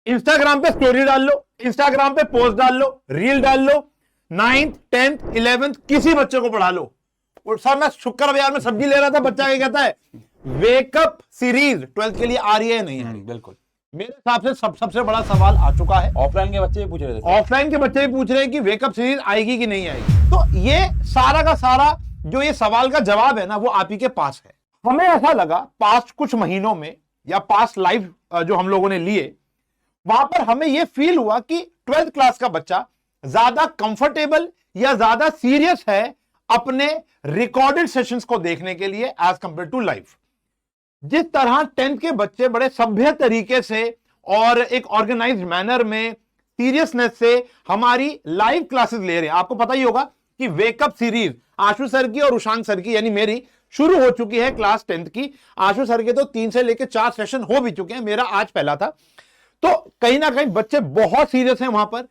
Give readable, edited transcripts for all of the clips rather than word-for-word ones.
Instagram पे story डाल लो, Instagram पे पोस्ट डाल लो, रील डाल लो, 9th 10th 11th किसी बच्चे को पढ़ा लो। और सर मैं शुक्र बाजार में सब्जी ले रहा था, बच्चा क्या कहता है वेकअप सीरीज 12th के लिए आ रही है नहीं है? बिल्कुल। मेरे हिसाब से सबसे बड़ा सवाल आ चुका है। ऑफलाइन के बच्चे भी पूछ रहे थे, ऑफलाइन के बच्चे भी पूछ रहे हैं कि वेकअप सीरीज आएगी कि नहीं आएगी। तो ये सारा का सारा जो ये सवाल का जवाब है ना, वो आप ही के पास है। हमें ऐसा लगा पास्ट कुछ महीनों में या पास्ट लाइव जो हम लोगों ने लिए, वहां पर हमें यह फील हुआ कि 12th क्लास का बच्चा ज्यादा कंफर्टेबल या ज्यादा सीरियस है अपने रिकॉर्डेड सेशंस को देखने के लिए एज कंपेयर टू लाइव। जिस तरह 10th के बच्चे बड़े सभ्य तरीके से और एक ऑर्गेनाइज्ड मैनर में सीरियसनेस से हमारी लाइव क्लासेस ले रहे हैं। आपको पता ही होगा कि वेकअप सीरीज आशु सर की और उशांक सर की यानी मेरी शुरू हो चुकी है क्लास 10th की। आशु सर के तो 3 से लेकर 4 सेशन हो भी चुके हैं, मेरा आज पहला था। तो कहीं ना कहीं बच्चे बहुत सीरियस हैं वहां पर।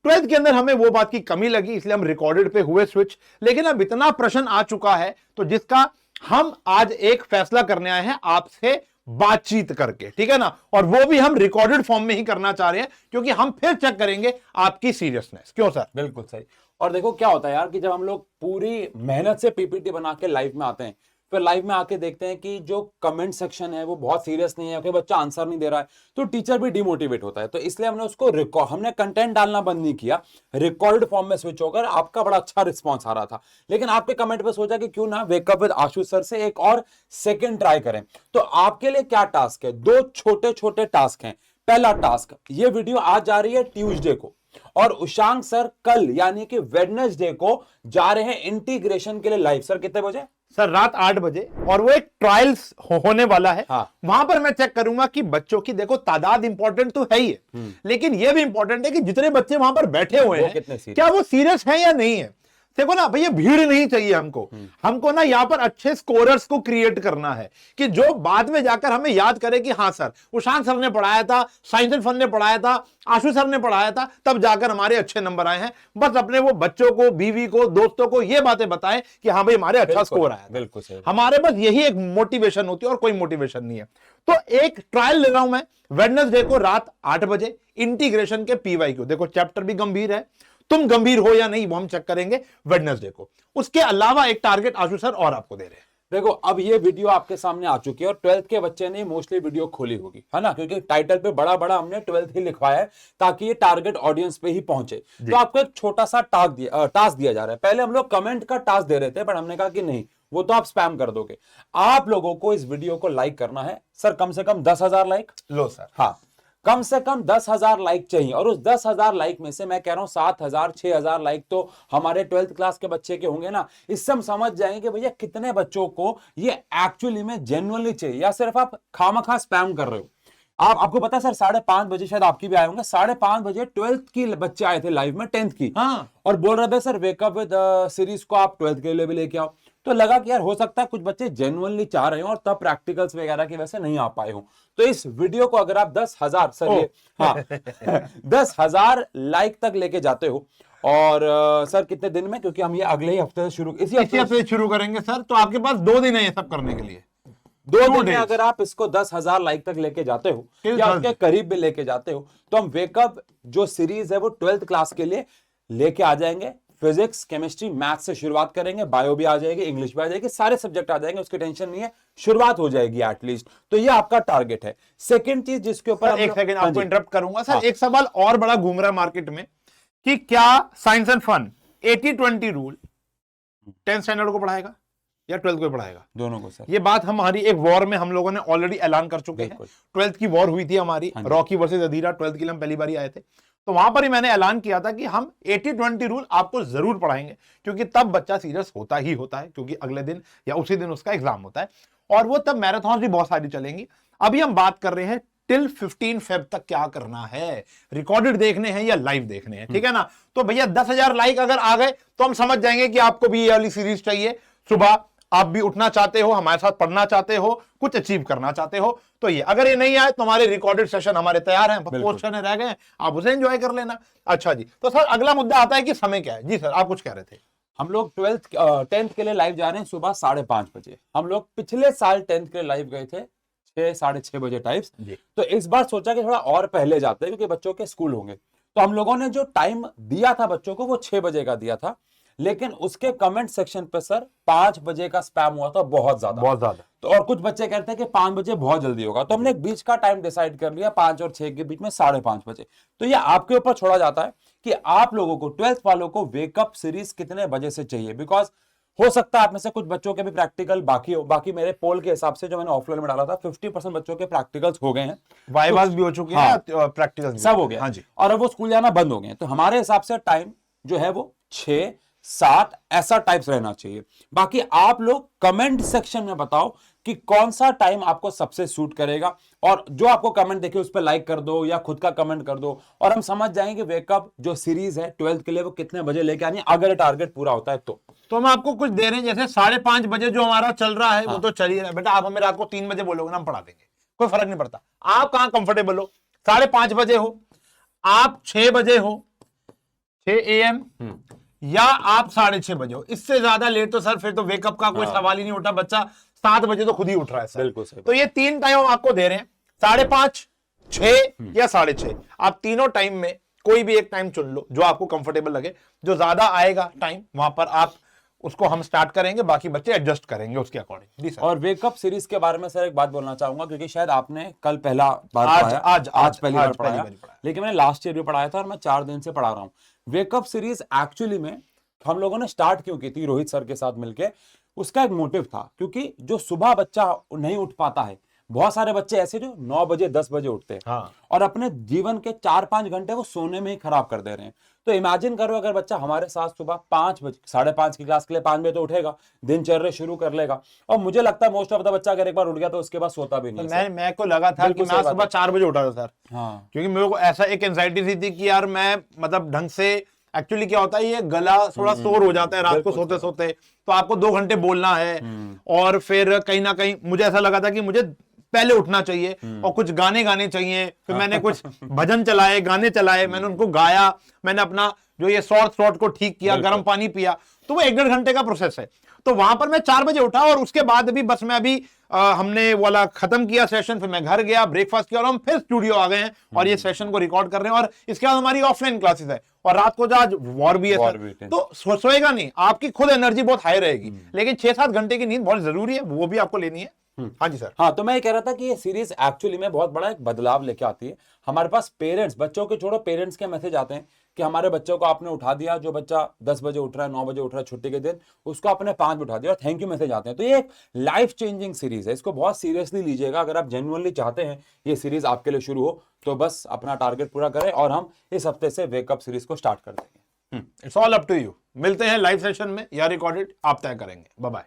12th के अंदर हमें वो बात की कमी लगी, इसलिए हम रिकॉर्डेड पे हुए स्विच। लेकिन अब इतना प्रश्न आ चुका है तो जिसका हम आज एक फैसला करने आए हैं आपसे बातचीत करके, ठीक है ना। और वो भी हम रिकॉर्डेड फॉर्म में ही करना चाह रहे हैं क्योंकि हम फिर चेक करेंगे आपकी सीरियसनेस। क्यों सर? बिल्कुल सही। और देखो क्या होता है यार कि जब हम लोग पूरी मेहनत से पीपीटी बना के लाइव में आते हैं, फिर लाइव में आके देखते हैं कि जो कमेंट सेक्शन है वो बहुत सीरियस नहीं है, कोई बच्चा आंसर नहीं दे रहा है, तो टीचर भी डिमोटिवेट होता है। तो इसलिए हमने उसको हमने कंटेंट डालना बंद नहीं किया, रिकॉर्ड फॉर्म में स्विच होकर आपका बड़ा अच्छा रिस्पॉन्स आ रहा था। लेकिन आपके कमेंट पे सोचा कि क्यों ना वेकअप विद आशु सर से एक और सेकंड ट्राई करें। तो आपके लिए क्या टास्क है? 2 छोटे छोटे टास्क हैं। पहला टास्क, ये वीडियो आज जा रही है ट्यूसडे को और उशांक सर कल यानी कि वेडनेसडे को जा रहे हैं इंटीग्रेशन के लिए लाइव। सर कितने बजे? सर रात 8 बजे। और वो एक ट्रायल्स होने वाला है। हाँ। वहां पर मैं चेक करूंगा कि बच्चों की देखो तादाद इंपॉर्टेंट तो है ही है, लेकिन ये भी इंपॉर्टेंट है कि जितने बच्चे वहां पर बैठे हुए हैं क्या वो सीरियस हैं या नहीं है। देखो ना भैया, भीड़ नहीं चाहिए हमको ना यहाँ पर अच्छे स्कोरर्स को क्रिएट करना है कि जो बाद में जाकर हमें याद करे कि हाँ सर उशांक सर ने पढ़ाया था, साइंस एंड फन ने पढ़ाया था, आशु सर ने पढ़ाया था, तब जाकर हमारे अच्छे नंबर आए हैं। बस अपने वो बच्चों को, बीवी को, दोस्तों को ये बातें बताएं कि हाँ भाई हमारे अच्छा स्कोर आया। बिल्कुल सही। हमारे बस यही एक मोटिवेशन होती है और कोई मोटिवेशन नहीं है। तो एक ट्रायल ले रहा हूं मैं वेडनेसडे को रात 8 बजे इंटीग्रेशन के PYQ। देखो चैप्टर भी गंभीर है, तुम गंभीर हो या नहीं वो हम चेक करेंगे वेडनेसडे को। उसके अलावा एक टारगेट आशु सर और आपको दे रहे हैं। देखो अब ये वीडियो आपके सामने आ चुकी है और 12th के बच्चे ने मोस्टली वीडियो खोली होगी, है ना, क्योंकि टाइटल पे बड़ा बड़ा हमने 12th ही लिखवाया है ताकि ये टारगेट ऑडियंस पे ही पहुंचे। तो आपको एक छोटा सा टास्क दिया जा रहा है। पहले हम लोग कमेंट का टास्क दे रहे थे, पर हमने कहा कि नहीं, वो तो आप स्पैम कर दोगे। आप लोगों को इस वीडियो को लाइक करना है। सर कम से कम 10,000 लाइक। लो सर। हाँ, कम से कम 10,000 लाइक चाहिए। और उस 10,000 लाइक में से मैं कह रहा हूं 7,000 6,000 लाइक तो हमारे 12th क्लास के बच्चे के होंगे ना। इससे हम समझ जाएंगे कि भैया कितने बच्चों को ये एक्चुअली में जेन्युइनली चाहिए या सिर्फ आप खामखा स्पैम कर रहे हो। आपको पता है सर 5:30 बजे शायद आपकी भी आए होंगे, 5:30 बजे 12th की बच्चे आए थे लाइव में 10th की। हाँ। और बोल रहे थे सर वेकअप विद सीरीज को आप 12th के लिए भी लेके आओ। तो लगा कि यार हो सकता है कुछ बच्चे जेन्युइनली चाह रहे हो और तब प्रैक्टिकल्स वगैरह की वजह से नहीं आ पाए हो। तो इस वीडियो को अगर आप 10,000 सर ये हाँ 10,000 लाइक तक लेके जाते हो और सर कितने दिन में, क्योंकि हम ये अगले ही हफ्ते से शुरू इसी हफ्ते से शुरू करेंगे सर, तो आपके पास 2 दिन है ये सब करने के लिए। 2 दिन में अगर आप इसको 10,000 लाइक तक लेके जाते हो या उसके करीब भी लेके जाते हो तो हम वेकअप जो सीरीज है वो 12th क्लास के लिए लेके आ जाएंगे। फिजिक्स, केमिस्ट्री, मैथ्स से शुरुआत करेंगे, बायो भी आ जाएगी, इंग्लिश भी आ जाएगी, सारे सब्जेक्ट आ जाएंगे, उसकी टेंशन नहीं है, शुरुआत हो जाएगी एटलीस्ट। तो ये आपका टारगेट है। सेकंड चीज जिसके ऊपर एक सेकंड आपको इंटरप्ट करूंगा सर। एक सवाल और बड़ा घूम रहा है मार्केट में कि क्या science and fun 80-20 rule 10th standard को पढ़ाएगा या 12th को पढ़ाएगा? दोनों को सर। ये बात हमारी एक वॉर में हम लोगों ने ऑलरेडी ऐलान कर चुके हैं। 12th की वॉर हुई थी हमारी, रॉकी वर्सेस अधीरा, 12th के लिए हम पहली बार आए थे। तो वहां पर ही मैंने ऐलान किया था कि हम 80-20 रूल आपको जरूर पढ़ाएंगे क्योंकि तब बच्चा सीरियस होता ही होता है, क्योंकि अगले दिन या उसी दिन उसका एग्जाम होता है और वो तब मैराथन भी बहुत सारी चलेंगी। अभी हम बात कर रहे हैं टिल 15 फेब तक क्या करना है, रिकॉर्डेड देखने हैं या लाइव देखने हैं, ठीक है ना। तो भैया 10,000 लाइक अगर आ गए तो हम समझ जाएंगे कि आपको भी ये वाली सीरीज चाहिए। सुबह आप भी उठना चाहते हो, हमारे साथ पढ़ना चाहते हो, कुछ अचीव करना चाहते हो, तो ये अगर ये नहीं आए तो हमारे रिकॉर्डेड सेशन हमारे तैयार हैं, पोस्टर रह गए, आप उसे एंजॉय कर लेना। अच्छा जी, तो सर अगला मुद्दा आता है कि समय क्या है। जी सर आप कुछ कह रहे थे। हम लोग 10th के लिए लाइव जा रहे हैं सुबह 5:30 बजे। हम लोग पिछले साल 10th के लिए लाइव गए थे 6 साढ़े 6 बजे टाइप्स। जी। तो इस बार सोचा कि थोड़ा और पहले जाते हैं क्योंकि बच्चों के स्कूल होंगे। तो हम लोगों ने जो टाइम दिया था बच्चों को वो 6 बजे का दिया था, लेकिन उसके कमेंट सेक्शन पे सर 5 बजे का स्पैम हुआ था बहुत ज्यादा। बहुत ज्यादा। तो और कुछ बच्चे कहते हैं कि 5 बजे बहुत जल्दी होगा, तो हमने एक बीच का टाइम डिसाइड कर लिया 5 और 6 के बीच में 5:30 बजे। तो ये आपके ऊपर छोड़ा जाता है कि आप लोगों को 12th वालों को वेकअप सीरीज कितने बजे से चाहिए, बिकॉज हो सकता है आप में से कुछ बच्चों के भी प्रैक्टिकल बाकी हो। बाकी मेरे पोल के हिसाब से जो मैंने ऑफलाइन में डाला था 50% बच्चों के प्रैक्टिकल्स हो गए हैं, वाइवास भी हो चुके हाँ, हैं, प्रैक्टिकल सब हो गया। हाँ जी। और अब वो स्कूल जाना बंद हो गए हैं। तो हमारे हिसाब से टाइम जो है वो 6 7 ऐसा टाइप्स रहना चाहिए। बाकी आप लोग कमेंट सेक्शन में बताओ कि कौन सा टाइम आपको सबसे सूट करेगा, और जो आपको कमेंट देखे उस पर लाइक कर दो या खुद का कमेंट कर दो, और हम समझ जाएंगे कि वेकअप जो सीरीज है 12th के लिए वो कितने बजे लेके आनी है, अगर टारगेट पूरा होता है तो। हम आपको कुछ दे रहे हैं, जैसे 5:30 बजे जो हमारा चल रहा है वो तो चल ही रहा है। बेटा आप हमें रात को 3 बजे बोलोगे ना, हम पढ़ा देंगे, कोई फर्क नहीं पड़ता। आप कहां कंफर्टेबल हो, 5:30 बजे हो, आप 6 बजे हो, 6 AM, या आप 6:30 बजे हो। इससे ज्यादा लेट तो सर फिर तो वेकअप का कोई सवाल ही नहीं उठा। बच्चा 7 बजे तो खुद ही उठ रहा है सर। बिल्कुल सही। तो ये 3 टाइम हम आपको दे रहे हैं, 5:30, 6 या 6:30। आप तीनों टाइम में कोई भी एक टाइम चुन लो जो आपको कंफर्टेबल लगे। जो ज्यादा आएगा टाइम वहां पर आप उसको हम स्टार्ट करेंगे, बाकी बच्चे एडजस्ट करेंगे उसके अकॉर्डिंग। जी सर। और वेकअप सीरीज के बारे में सर एक बात बोलना चाहूंगा, क्योंकि शायद आपने कल पहला बार आज पढ़ाया, आज पहली बार पढ़ाया, पढ़ाया, लेकिन मैंने लास्ट ईयर भी पढ़ाया था और मैं 4 दिन से पढ़ा रहा हूँ। वेकअप सीरीज एक्चुअली में हम लोगों ने स्टार्ट क्यों की थी रोहित सर के साथ मिलके, उसका एक मोटिव था, क्योंकि जो सुबह बच्चा नहीं उठ पाता है, बहुत सारे बच्चे ऐसे जो 9 बजे 10 बजे उठते हैं, हाँ। और अपने जीवन के 4-5 घंटे वो सोने में ही खराब कर दे रहे हैं। तो इमेजिन करो अगर बच्चा हमारे साथ सुबह 5 बजे 5:30 की क्लास के लिए 5 बजे तो उठेगा, दिनचर्या शुरू कर लेगा, और मुझे लगता है मोस्ट ऑफ द बच्चा अगर एक बार उठ गया तो उसके बाद सोता भी नहीं है। मैं को लगा था कि मैं सुबह 4 बजे उठा था सर। हाँ। क्योंकि मेरे को ऐसा एक एंजाइटी सी थी कि यार मैं मतलब ढंग से, एक्चुअली क्या होता है ये गला थोड़ा शोर हो जाता है रात को सोते सोते, तो आपको 2 घंटे बोलना है, और फिर कहीं ना कहीं मुझे ऐसा लगा था कि मुझे पहले उठना चाहिए और कुछ गाने गाने चाहिए। फिर मैंने कुछ भजन चलाए, गाने चलाए, मैंने उनको गाया, मैंने अपना जो ये शॉर्ट को ठीक किया, गर्म पानी पिया। तो वो 1-1.5 घंटे का प्रोसेस है। तो वहां पर मैं 4 बजे उठा, और उसके बाद भी बस मैं अभी हमने वाला खत्म किया सेशन, फिर मैं घर गया, ब्रेकफास्ट किया, और हम फिर स्टूडियो आ गए हैं और ये सेशन को रिकॉर्ड कर रहे हैं। और इसके बाद हमारी ऑफलाइन क्लासेस है, और रात को जो आज वॉर भी है सर, तो सोएगा नहीं, आपकी खुद एनर्जी बहुत हाई रहेगी, लेकिन 6-7 घंटे की नींद बहुत जरूरी है, वो भी आपको लेनी है। हाँ जी सर। हाँ, तो मैं ये कह रहा था कि ये सीरीज एक्चुअली में बहुत बड़ा एक बदलाव लेके आती है। हमारे पास पेरेंट्स, बच्चों के छोड़ो, पेरेंट्स के मैसेज आते हैं कि हमारे बच्चों को आपने उठा दिया, जो बच्चा 10 बजे उठ रहा है, 9 बजे उठ रहा है छुट्टी के दिन, उसको आपने 5 बजे उठा दिया, और थैंक यू मैसेज आते हैं। तो ये एक लाइफ चेंजिंग सीरीज है, इसको बहुत सीरियसली लीजिएगा। अगर आप जेन्युइनली चाहते हैं ये सीरीज आपके लिए शुरू हो, तो बस अपना टारगेट पूरा करें, और हम इस हफ्ते से वेकअप सीरीज को स्टार्ट कर देंगे। It's all up to you. मिलते हैं लाइव सेशन में या रिकॉर्डेड, आप तय करेंगे। Bye bye.